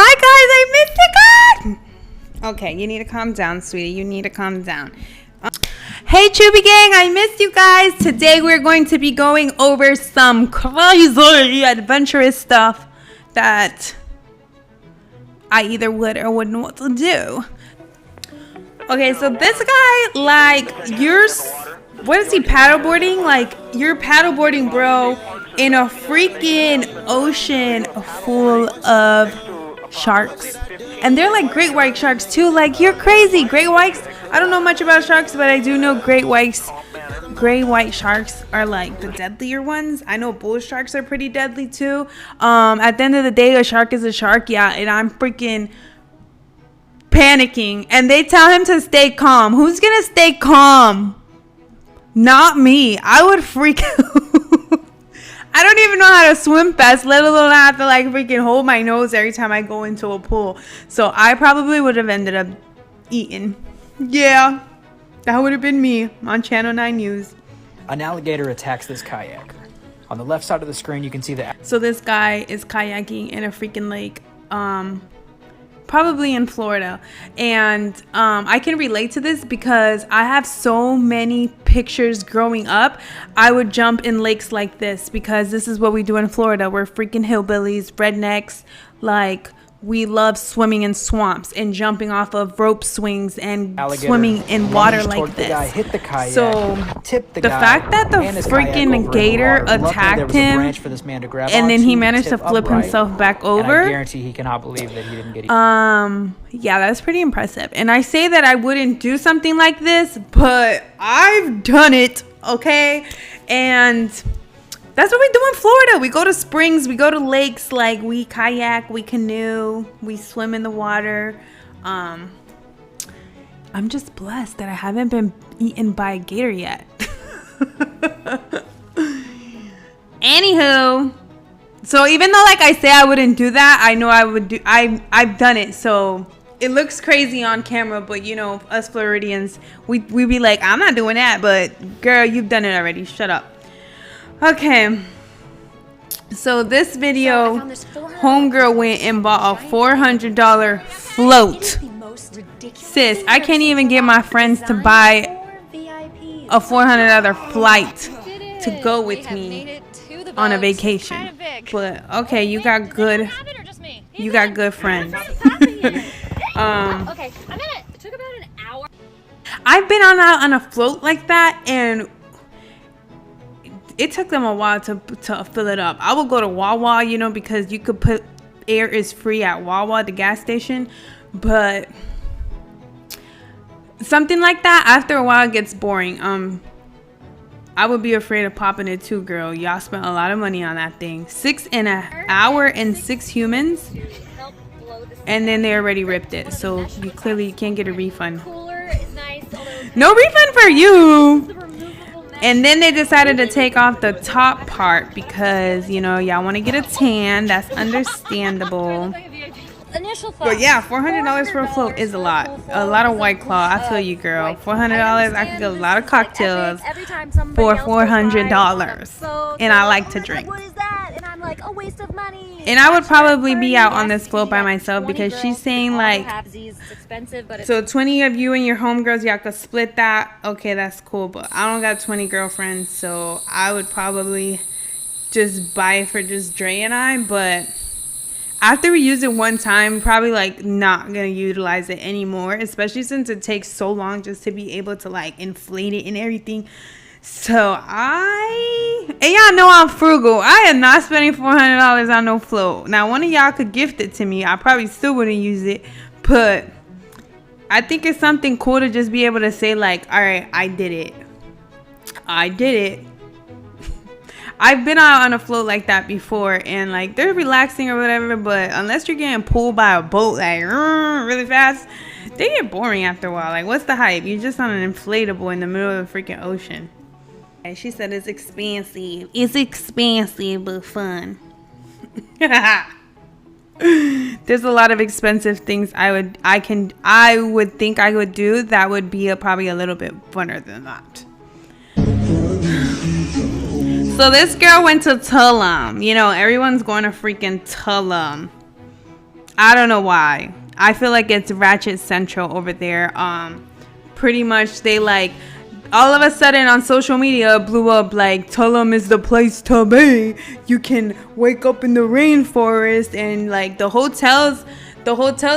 Hi guys, I missed you guys. Okay, you need to calm down, sweetie. You need to calm down. Hey Chubby Gang, I missed you guys. Today we're going to be going over some crazy adventurous stuff that I either would or wouldn't want to do. Okay, so this guy, like, what is he, paddleboarding? Like, you're paddleboarding, bro, in a freaking ocean full of sharks. And they're like great white sharks too. Like, you're crazy. Great whites, I don't know much about sharks, but I do know great white sharks are like the deadlier ones. I know bull sharks are pretty deadly too. At the end of the day, a shark is a shark, yeah, and I'm freaking panicking, and they tell him to stay calm. Who's gonna stay calm? Not me. I would freak out. I don't even know how to swim fast, let alone I have to like freaking hold my nose every time I go into a pool. So I probably would have ended up eating. Yeah, that would have been me on Channel 9 News. An alligator attacks this kayaker. On the left side of the screen, you can see the... So this guy is kayaking in a freaking lake, probably in Florida. And I can relate to this because I have so many pictures growing up. I would jump in lakes like this because this is what we do in Florida. We're freaking hillbillies, rednecks. Like, we love swimming in swamps and jumping off of rope swings and swimming in water like this. Guy, hit the kayak, so the fact that the freaking gator attacked him and then he managed to flip himself back over, I guarantee he cannot believe that he didn't get yeah, that's pretty impressive. And I say that I wouldn't do something like this, but I've done it, okay? And that's what we do in Florida. We go to springs, we go to lakes, like we kayak, we canoe, we swim in the water. I'm just blessed that I haven't been eaten by a gator yet. Anywho, so even though like I say I wouldn't do that, I know I would do. I've done it, so it looks crazy on camera, but you know, us Floridians, we be like, I'm not doing that, but girl, you've done it already. Shut up. Okay, so this video, homegirl went and bought a $400 float. Sis, I can't even get my friends to buy a $400 flight to go with me on a vacation. But okay, you got good friends. Okay, it took about an hour. I've been on a float like that, and it took them a while to fill it up. I will go to Wawa, you know, because you could put air is free at Wawa, the gas station. But something like that, after a while, it gets boring. I would be afraid of popping it too, girl. Y'all spent a lot of money on that thing. 6 in an hour and 6 humans, and then they already ripped it. So you clearly can't get a refund. No refund for you. And then they decided to take off the top part because, you know, y'all want to get a tan. That's understandable. But yeah, $400 for a float is a lot. A lot of White Claw. I feel you, girl. $400, I could get a lot of cocktails for $400. And I like to drink. And I would probably be out on this float by myself because she's saying like, so 20 of you and your homegirls, y'all could split that. Okay, that's cool. But I don't got 20 girlfriends, so I would probably just buy it for just Dre and I. But after we use it one time, probably like not gonna utilize it anymore, especially since it takes so long just to be able to like inflate it and everything. So and y'all know I'm frugal. I am not spending $400 on no float. Now, one of y'all could gift it to me. I probably still wouldn't use it, but I think it's something cool to just be able to say like, all right, I did it. I've been out on a float like that before, and like they're relaxing or whatever, but unless you're getting pulled by a boat like really fast, they get boring after a while. Like, what's the hype? You're just on an inflatable in the middle of the freaking ocean. And she said it's expensive. It's expensive but fun. There's a lot of expensive things I would think I would do that would be probably a little bit funner than that. So this girl went to Tulum. You know, everyone's going to freaking Tulum. I don't know why. I feel like it's Ratchet Central over there. Pretty much they like all of a sudden on social media blew up like Tulum is the place to be. You can wake up in the rainforest, and like the hotels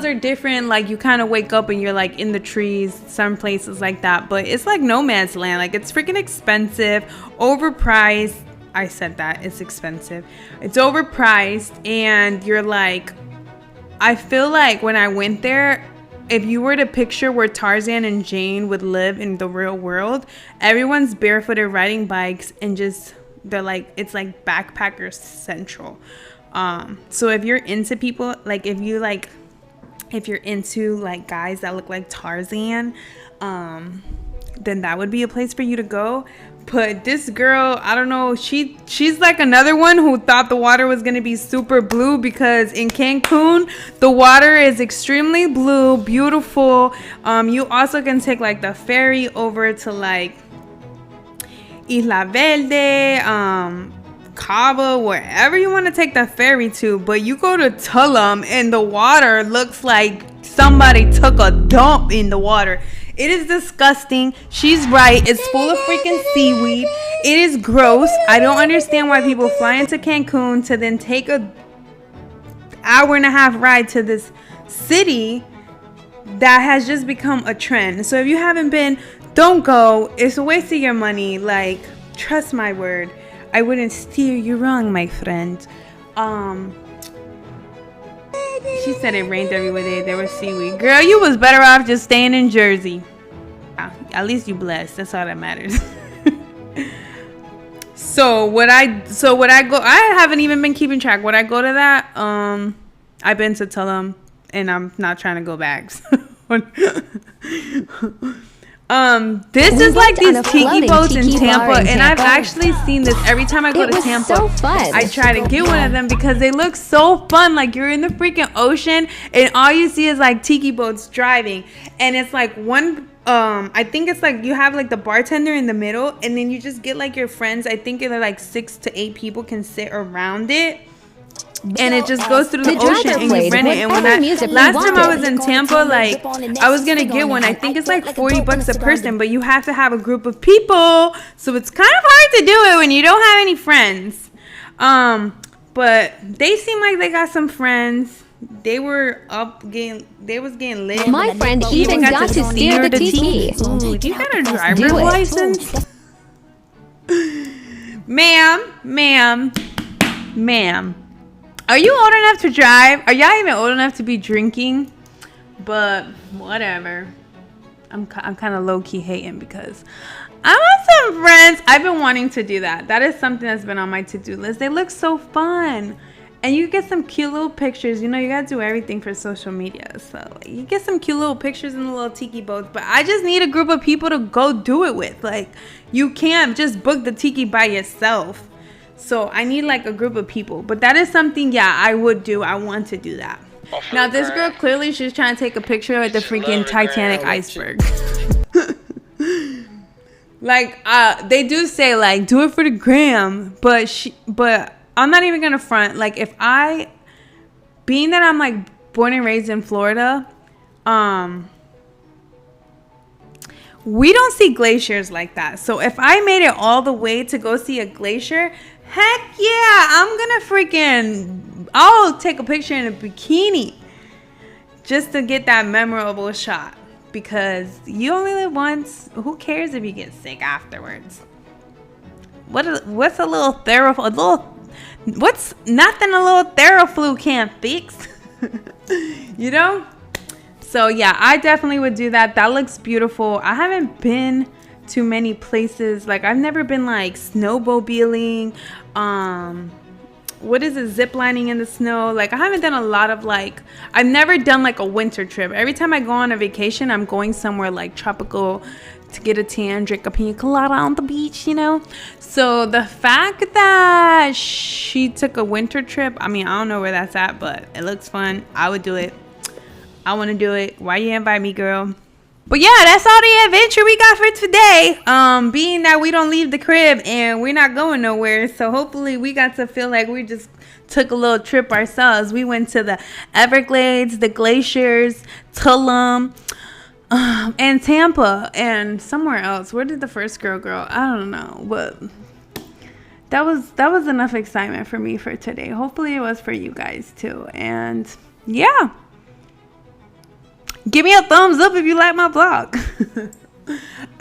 are different. Like you kind of wake up and you're like in the trees, some places like that, but it's like no man's land. Like it's freaking expensive, overpriced. I said that it's expensive. It's overpriced, and you're like, I feel like when I went there, if you were to picture where Tarzan and Jane would live in the real world, everyone's barefooted riding bikes and just they're like, it's like backpacker central. So if you're into people, like if you're into like guys that look like Tarzan, then that would be a place for you to go. But this girl, I don't know, she's like another one who thought the water was gonna be super blue, because in Cancun the water is extremely blue, beautiful. You also can take like the ferry over to like Isla Verde, Cabo, wherever you want to take the ferry to, but you go to Tulum and the water looks like somebody took a dump in the water. It is disgusting. She's right. It's full of freaking seaweed. It is gross. I don't understand why people fly into Cancun to then take a hour-and-a-half ride to this city that has just become a trend. So if you haven't been, don't go. It's a waste of your money. Like, trust my word. I wouldn't steer you wrong, my friend. She said it rained every day. There was seaweed. Girl, you was better off just staying in Jersey. At least you blessed. That's all that matters. So would I go? I haven't even been keeping track. Would I go to that? I've been to Tulum, and I'm not trying to go back. This is like these tiki boats in Tampa, and I've actually seen this every time I go to Tampa. So fun. I try to get one of them because they look so fun. Like you're in the freaking ocean, and all you see is like tiki boats driving, and it's like one. I think it's like you have like the bartender in the middle, and then you just get like your friends. I think they're like 6 to 8 people can sit around it. And it just goes through the ocean and you rent it. And when last time I was in Tampa, like I was gonna get one. I think it's like $40 a person, but you have to have a group of people, so it's kind of hard to do it when you don't have any friends. But they seem like they got some friends. They were getting lit. My friend even got to steer the tiki. Ooh, do you got a driver's license? Ma'am. Are you old enough to drive? Are y'all even old enough to be drinking? But whatever. I'm kind of low-key hating because I want some friends. I've been wanting to do that. That is something that's been on my to-do list. They look so fun. And you get some cute little pictures. You know, you got to do everything for social media. So you get some cute little pictures in the little tiki boats. But I just need a group of people to go do it with. Like, you can't just book the tiki by yourself. So I need like a group of people. But that is something, yeah, I would do. I want to do that. Now this girl, clearly she's trying to take a picture of the freaking Titanic iceberg. Like, they do say like, do it for the gram. But I'm not even gonna front. Like, being that I'm like born and raised in Florida, we don't see glaciers like that. So if I made it all the way to go see a glacier, heck yeah, I'll take a picture in a bikini just to get that memorable shot, because you only live once. Who cares if you get sick afterwards? What's a little what's nothing a little Theraflu can't fix? You know? So yeah, I definitely would do that. That looks beautiful. I haven't been to many places. Like, I've never been like snowmobiling, what is it, zip lining in the snow. Like, I haven't done a lot of like, I've never done like a winter trip. Every time I go on a vacation, I'm going somewhere like tropical to get a tan, drink a pina colada on the beach, you know. So the fact that she took a winter trip, I mean, I don't know where that's at, but it looks fun. I would do it. I want to do it. Why you invite me, girl? But yeah, that's all the adventure we got for today. Being that we don't leave the crib and we're not going nowhere, so hopefully we got to feel like we just took a little trip ourselves. We went to the Everglades, the glaciers, Tulum, and Tampa, and somewhere else. Where did the first girl go? I don't know, but that was enough excitement for me for today. Hopefully it was for you guys too. And yeah. Give me a thumbs up if you like my vlog.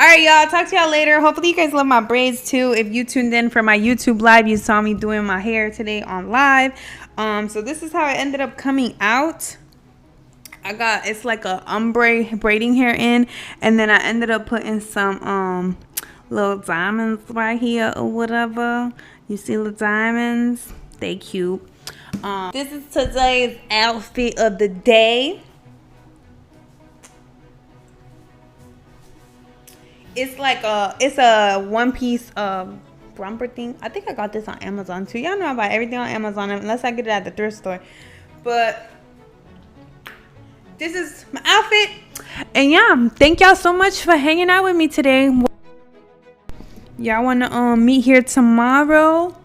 Alright, y'all. Talk to y'all later. Hopefully you guys love my braids too. If you tuned in for my YouTube live, you saw me doing my hair today on live. So this is how it ended up coming out. It's like a ombre braiding hair in. And then I ended up putting some little diamonds right here or whatever. You see the diamonds? They cute. This is today's outfit of the day. It's like it's a one-piece romper thing. I think I got this on Amazon too. Y'all know I buy everything on Amazon unless I get it at the thrift store. But this is my outfit. And yeah, thank y'all so much for hanging out with me today. Y'all want to meet here tomorrow?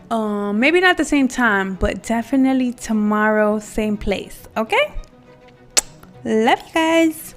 Maybe not the same time, but definitely tomorrow, same place. Okay? Love you guys.